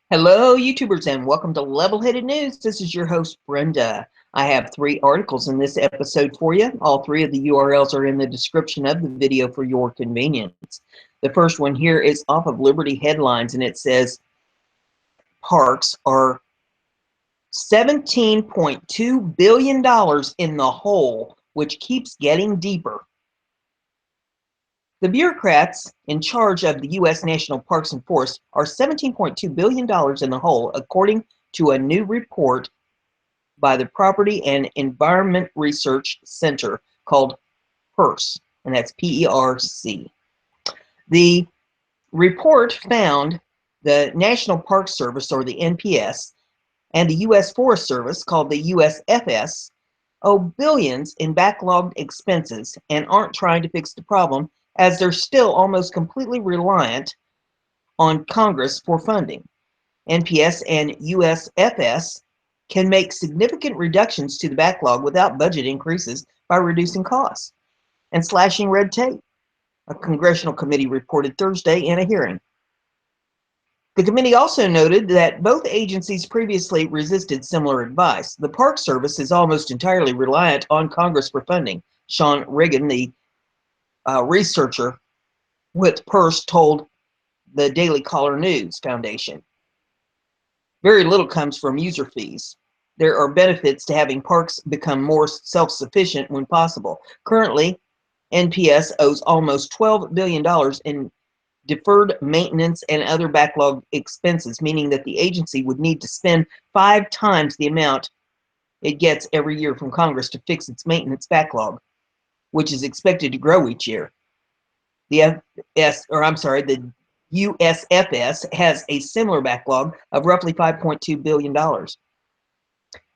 Hello, YouTubers, and welcome to Level-Headed News. This is your host, Brenda. I have 3 articles in this episode for you. All 3 of the URLs are in the description of the video for your convenience. The first one here is off of Liberty Headlines, and it says, parks are $17.2 billion in the hole, which keeps getting deeper. The bureaucrats in charge of the U.S. National Parks and Forests are $17.2 billion in the hole, according to a new report by the Property and Environment Research Center called PERC, and that's P-E-R-C. The report found the National Park Service, or the NPS, and the U.S. Forest Service, called the USFS, owe billions in backlogged expenses and aren't trying to fix the problem, as they're still almost completely reliant on Congress for funding. NPS and USFS can make significant reductions to the backlog without budget increases by reducing costs and slashing red tape, a congressional committee reported Thursday in a hearing. The committee also noted that both agencies previously resisted similar advice. The Park Service is almost entirely reliant on Congress for funding. Sean Regan, the researcher with PERC, told the Daily Caller News Foundation. Very little comes from user fees. There are benefits to having parks become more self-sufficient when possible. Currently, NPS owes almost $12 billion in deferred maintenance and other backlog expenses, meaning that the agency would need to spend 5 times the amount it gets every year from Congress to fix its maintenance backlog, which is expected to grow each year. The USFS has a similar backlog of roughly $5.2 billion.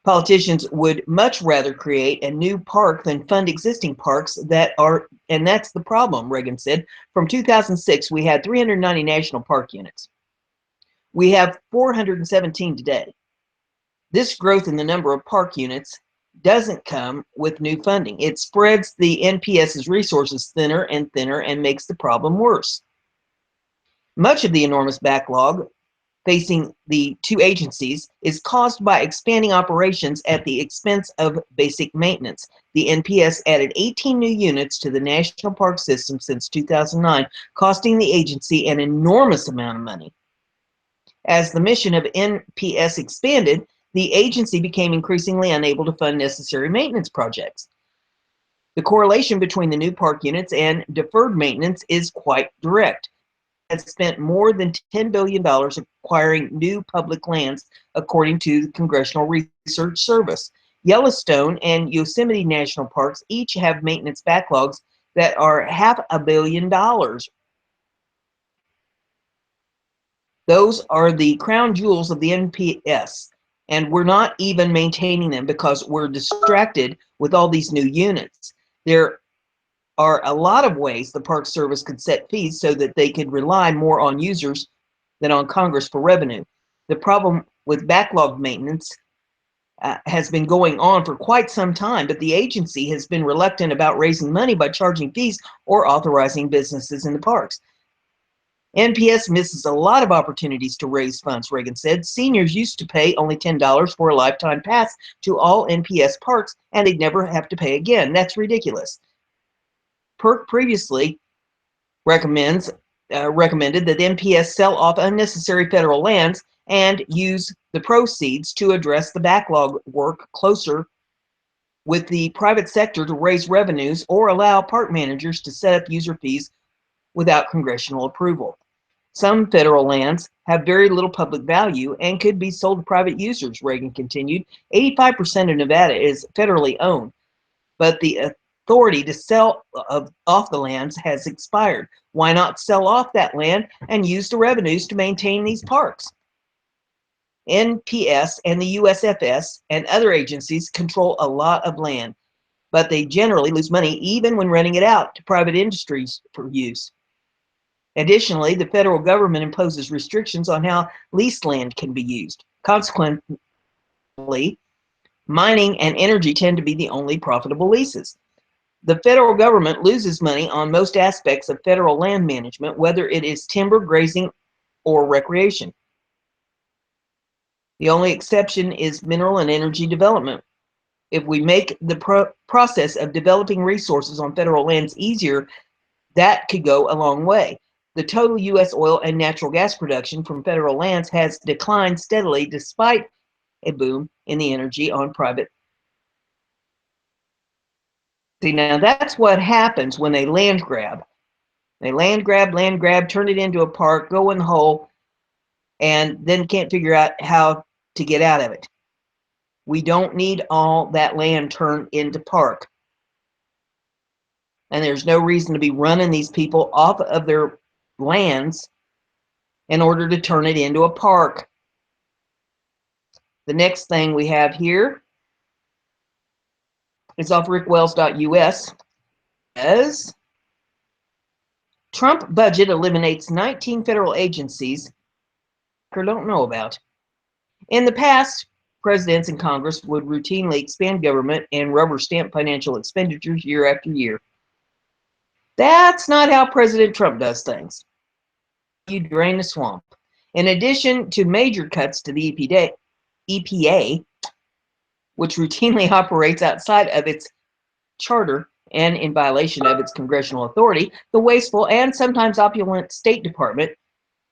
Politicians would much rather create a new park than fund existing parks and that's the problem, Reagan said. From 2006, we had 390 national park units. We have 417 today. This growth in the number of park units doesn't come with new funding. It spreads the NPS's resources thinner and thinner and makes the problem worse. Much of the enormous backlog facing the 2 agencies is caused by expanding operations at the expense of basic maintenance. The NPS added 18 new units to the national park system since 2009, costing the agency an enormous amount of money. As the mission of NPS expanded, the agency became increasingly unable to fund necessary maintenance projects. The correlation between the new park units and deferred maintenance is quite direct. Has spent more than $10 billion acquiring new public lands, according to the Congressional Research Service. Yellowstone and Yosemite National Parks each have maintenance backlogs that are $500 million. Those are the crown jewels of the NPS, and we're not even maintaining them because we're distracted with all these new units. There are a lot of ways the Park Service could set fees so that they could rely more on users than on Congress for revenue. The problem with backlog maintenance has been going on for quite some time, but the agency has been reluctant about raising money by charging fees or authorizing businesses in the parks. NPS misses a lot of opportunities to raise funds, Reagan said. Seniors used to pay only $10 for a lifetime pass to all NPS parks, and they'd never have to pay again. That's ridiculous. PERC previously recommended that NPS sell off unnecessary federal lands and use the proceeds to address the backlog, work closer with the private sector to raise revenues, or allow park managers to set up user fees without congressional approval. Some federal lands have very little public value and could be sold to private users, Reagan continued. 85% of Nevada is federally owned, but the authority to sell off the lands has expired. Why not sell off that land and use the revenues to maintain these parks? NPS and the USFS and other agencies control a lot of land, but they generally lose money even when renting it out to private industries for use. Additionally, the federal government imposes restrictions on how leased land can be used. Consequently, mining and energy tend to be the only profitable leases. The federal government loses money on most aspects of federal land management, whether it is timber, grazing, or recreation. The only exception is mineral and energy development. If we make the process of developing resources on federal lands easier, that could go a long way. The total U.S. oil and natural gas production from federal lands has declined steadily despite a boom in the energy on private. See, now that's what happens when they land grab. They land grab, turn it into a park, go in the hole, and then can't figure out how to get out of it. We don't need all that land turned into park. And there's no reason to be running these people off of their lands in order to turn it into a park. The next thing we have here is off rickwells.us. As Trump budget eliminates 19 federal agencies or don't know about. In the past, presidents and Congress would routinely expand government and rubber stamp financial expenditures year after year. That's not how President Trump does things. You drain the swamp. In addition to major cuts to the EPA, which routinely operates outside of its charter and in violation of its congressional authority, the wasteful and sometimes opulent State Department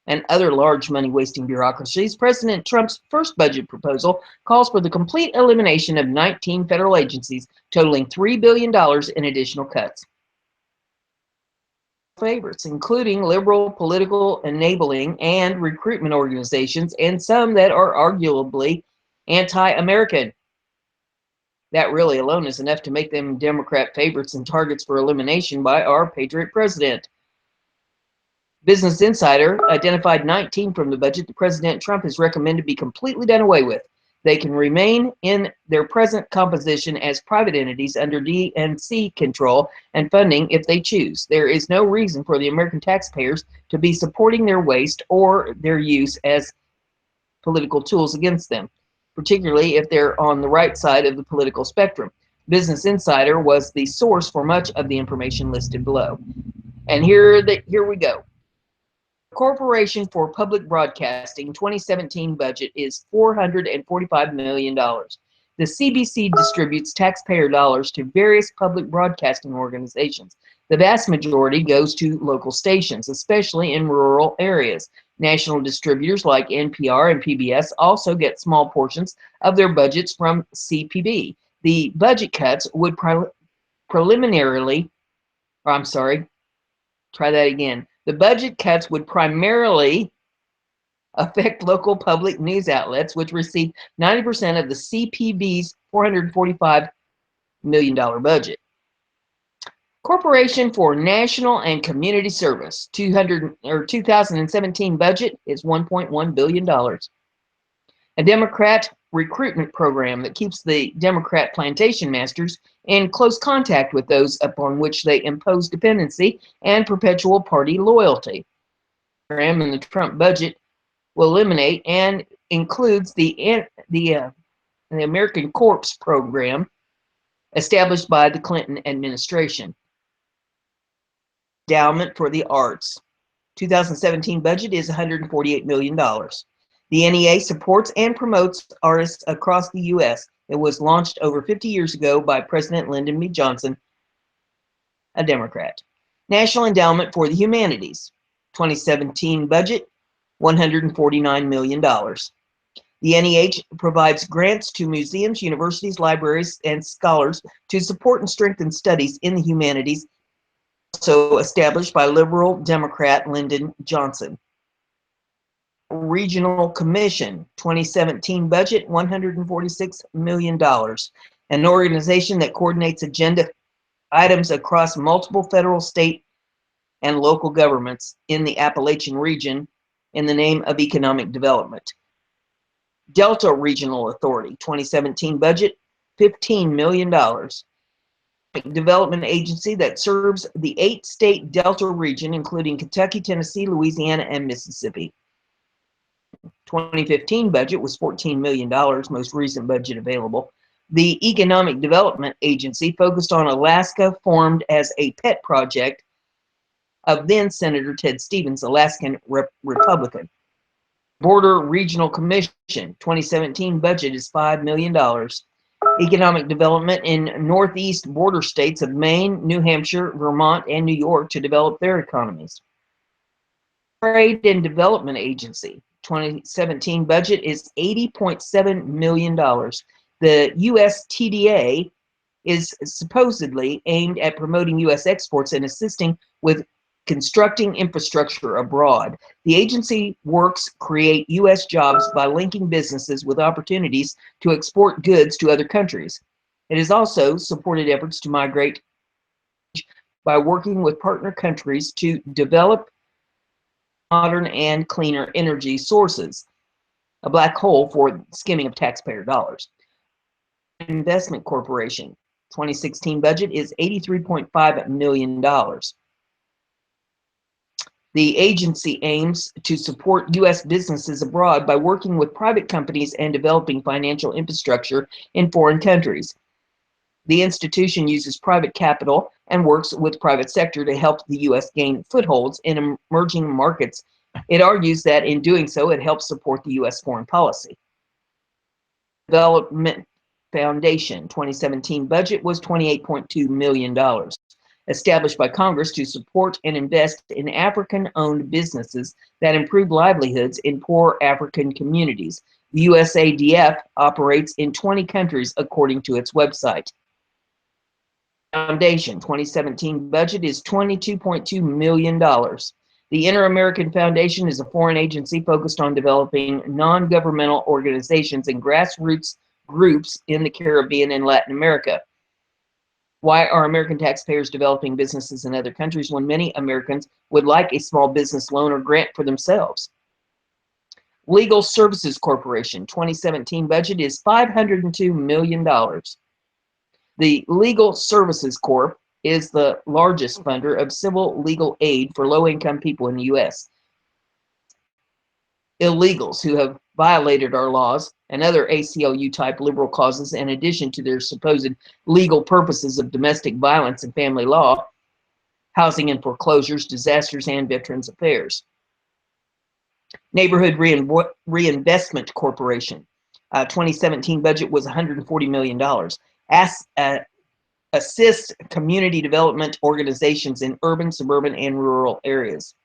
and other large money-wasting bureaucracies, President Trump's first budget proposal calls for the complete elimination of 19 federal agencies, totaling $3 billion in additional cuts. Favorites, including liberal political enabling and recruitment organizations, and some that are arguably anti-American. That really alone is enough to make them Democrat favorites and targets for elimination by our patriot president. Business Insider identified 19 from the budget that President Trump has recommended be completely done away with. They can remain in their present composition as private entities under DNC control and funding if they choose. There is no reason for the American taxpayers to be supporting their waste or their use as political tools against them, particularly if they're on the right side of the political spectrum. Business Insider was the source for much of the information listed below. And here we go. Corporation for Public Broadcasting 2017 budget is $445 million. The CBC distributes taxpayer dollars to various public broadcasting organizations. The vast majority goes to local stations, especially in rural areas. National distributors like NPR and PBS also get small portions of their budgets from CPB. The budget cuts would The budget cuts would primarily affect local public news outlets, which receive 90% of the CPB's $445 million budget. Corporation for National and Community Service 2017 budget is $1.1 billion. A Democrat recruitment program that keeps the Democrat plantation masters in close contact with those upon which they impose dependency and perpetual party loyalty. The program in the Trump budget will eliminate and includes the American Corps program established by the Clinton administration. Endowment for the Arts 2017 budget is $148 million. The NEA supports and promotes artists across the U.S. It was launched over 50 years ago by President Lyndon B. Johnson, a Democrat. National Endowment for the Humanities 2017 budget, $149 million. The NEH provides grants to museums, universities, libraries, and scholars to support and strengthen studies in the humanities, also established by liberal Democrat Lyndon Johnson. Regional Commission 2017 budget, $146 million. An organization that coordinates agenda items across multiple federal, state, and local governments in the Appalachian region in the name of economic development. Delta Regional Authority 2017 budget, $15 million. Development agency that serves the 8-state Delta region, including Kentucky, Tennessee, Louisiana, and Mississippi. 2015 budget was $14 million, most recent budget available. The Economic Development Agency focused on Alaska, formed as a pet project of then Senator Ted Stevens, Alaskan Republican. Border Regional Commission 2017 budget is $5 million. Economic development in northeast border states of Maine, New Hampshire, Vermont, and New York to develop their economies. Trade and Development Agency 2017 budget is $80.7 million. The USTDA is supposedly aimed at promoting U.S. exports and assisting with constructing infrastructure abroad. The agency works create U.S. jobs by linking businesses with opportunities to export goods to other countries. It has also supported efforts to migrate by working with partner countries to develop modern and cleaner energy sources, a black hole for skimming of taxpayer dollars. Investment Corporation 2016 budget is $83.5 million. The agency aims to support U.S. businesses abroad by working with private companies and developing financial infrastructure in foreign countries. The institution uses private capital and works with private sector to help the U.S. gain footholds in emerging markets. It argues that in doing so, it helps support the U.S. foreign policy. Development Foundation 2017 budget was $28.2 million. Established by Congress to support and invest in African-owned businesses that improve livelihoods in poor African communities. The USADF operates in 20 countries according to its website. Foundation 2017 budget is $22.2 million. The Inter-American Foundation is a foreign agency focused on developing non-governmental organizations and grassroots groups in the Caribbean and Latin America. Why are American taxpayers developing businesses in other countries when many Americans would like a small business loan or grant for themselves? Legal Services Corporation 2017 budget is $502 million. The Legal Services Corp is the largest funder of civil legal aid for low-income people in the U.S. Illegals who have violated our laws and other ACLU-type liberal causes in addition to their supposed legal purposes of domestic violence and family law, housing and foreclosures, disasters, and veterans affairs. Neighborhood Reinvestment Corporation, 2017 budget was $140 million. Assists community development organizations in urban, suburban, and rural areas.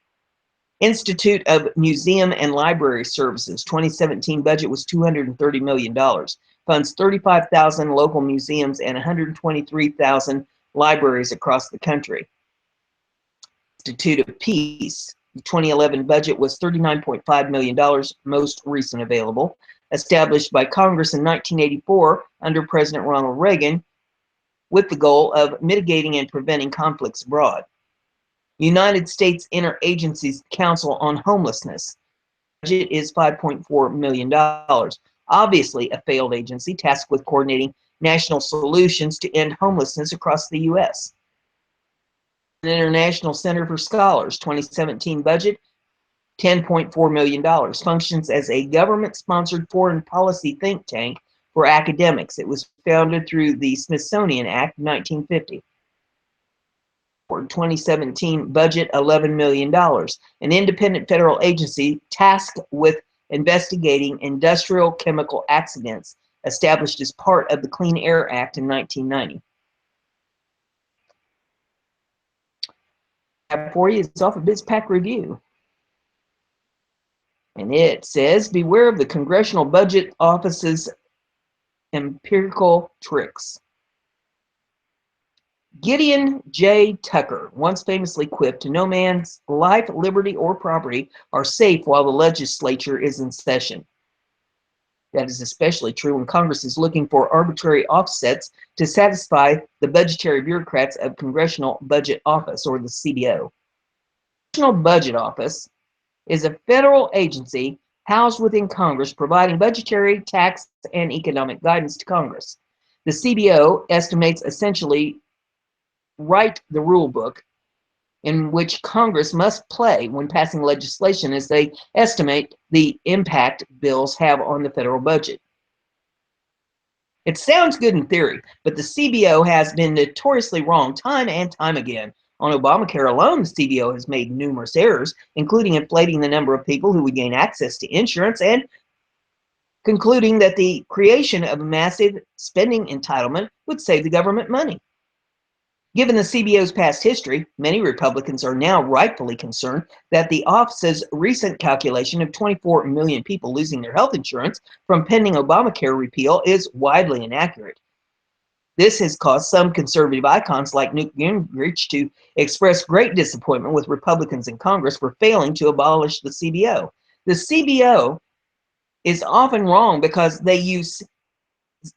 Institute of Museum and Library Services 2017 budget was $230 million. Funds 35,000 local museums and 123,000 libraries across the country. Institute of Peace, the 2011 budget was $39.5 million, most recent available. Established by Congress in 1984 under President Ronald Reagan with the goal of mitigating and preventing conflicts abroad. United States Interagency Council on Homelessness. Budget is $5.4 million. Obviously a failed agency tasked with coordinating national solutions to end homelessness across the U.S. The International Center for Scholars 2017 budget, $10.4 million. Functions as a government-sponsored foreign policy think tank for academics. It was founded through the Smithsonian Act of 1950. 2017 budget $11 million. An independent federal agency tasked with investigating industrial chemical accidents, established as part of the Clean Air Act in 1990. For you, it's off of BizPac Review. And it says, beware of the Congressional Budget Office's empirical tricks. Gideon J. Tucker once famously quipped, "No man's life, liberty, or property are safe while the legislature is in session." That is especially true when Congress is looking for arbitrary offsets to satisfy the budgetary bureaucrats of Congressional Budget Office, or the CBO. Congressional Budget Office is a federal agency housed within Congress providing budgetary, tax, and economic guidance to Congress. The CBO estimates essentially write the rule book in which Congress must play when passing legislation as they estimate the impact bills have on the federal budget. It sounds good in theory, but the CBO has been notoriously wrong time and time again On Obamacare alone, the CBO has made numerous errors, including inflating the number of people who would gain access to insurance and concluding that the creation of a massive spending entitlement would save the government money. Given the CBO's past history, many Republicans are now rightfully concerned that the office's recent calculation of 24 million people losing their health insurance from pending Obamacare repeal is widely inaccurate. This has caused some conservative icons like Newt Gingrich to express great disappointment with Republicans in Congress for failing to abolish the CBO. The CBO is often wrong because they use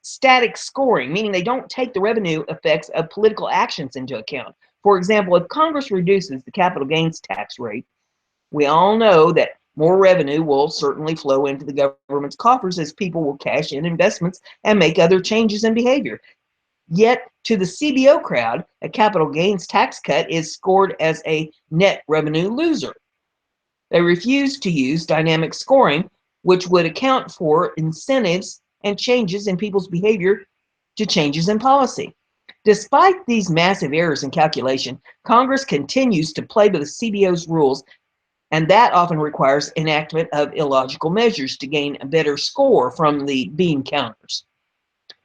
static scoring, meaning they don't take the revenue effects of political actions into account. For example, if Congress reduces the capital gains tax rate, we all know that more revenue will certainly flow into the government's coffers as people will cash in investments and make other changes in behavior. Yet, to the CBO crowd, a capital gains tax cut is scored as a net revenue loser. They refuse to use dynamic scoring, which would account for incentives and changes in people's behavior to changes in policy. Despite these massive errors in calculation, Congress continues to play by the CBO's rules, and that often requires enactment of illogical measures to gain a better score from the bean counters.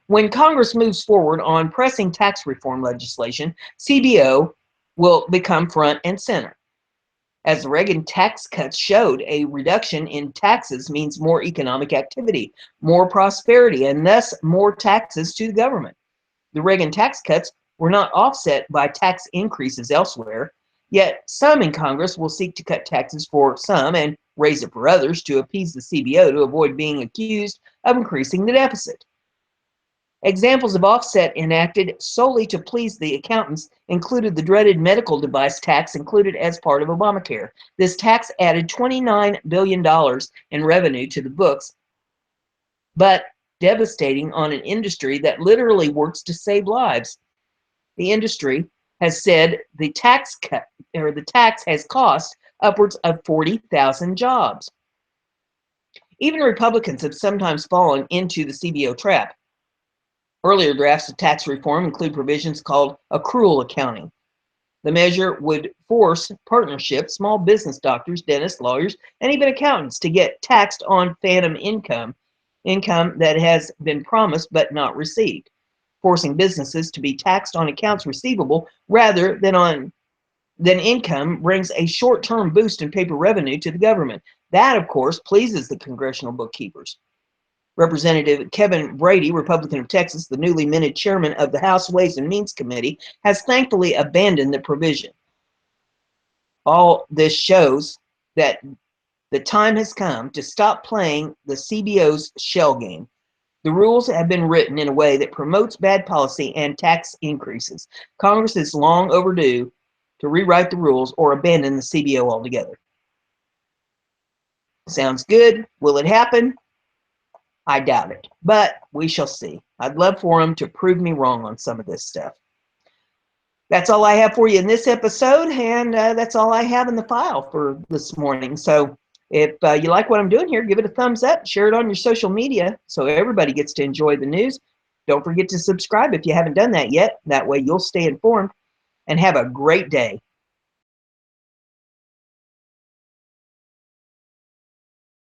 When Congress moves forward on pressing tax reform legislation, CBO will become front and center. As the Reagan tax cuts showed, a reduction in taxes means more economic activity, more prosperity, and thus more taxes to the government. The Reagan tax cuts were not offset by tax increases elsewhere, yet some in Congress will seek to cut taxes for some and raise it for others to appease the CBO to avoid being accused of increasing the deficit. Examples of offset enacted solely to please the accountants included the dreaded medical device tax included as part of Obamacare. This tax added $29 billion in revenue to the books, but devastating on an industry that literally works to save lives. The industry has said the tax has cost upwards of 40,000 jobs. Even Republicans have sometimes fallen into the CBO trap. Earlier drafts of tax reform include provisions called accrual accounting. The measure would force partnerships, small business doctors, dentists, lawyers, and even accountants to get taxed on phantom income that has been promised but not received, forcing businesses to be taxed on accounts receivable rather than income brings a short-term boost in paper revenue to the government. That, of course, pleases the congressional bookkeepers. Representative Kevin Brady, Republican of Texas, the newly minted chairman of the House Ways and Means Committee, has thankfully abandoned the provision. All this shows that the time has come to stop playing the CBO's shell game. The rules have been written in a way that promotes bad policy and tax increases. Congress is long overdue to rewrite the rules or abandon the CBO altogether. Sounds good. Will it happen? I doubt it, but we shall see. I'd love for them to prove me wrong on some of this stuff. That's all I have for you in this episode, and that's all I have in the file for this morning. So if you like what I'm doing here, give it a thumbs up, share it on your social media so everybody gets to enjoy the news. Don't forget to subscribe if you haven't done that yet. That way you'll stay informed, and have a great day.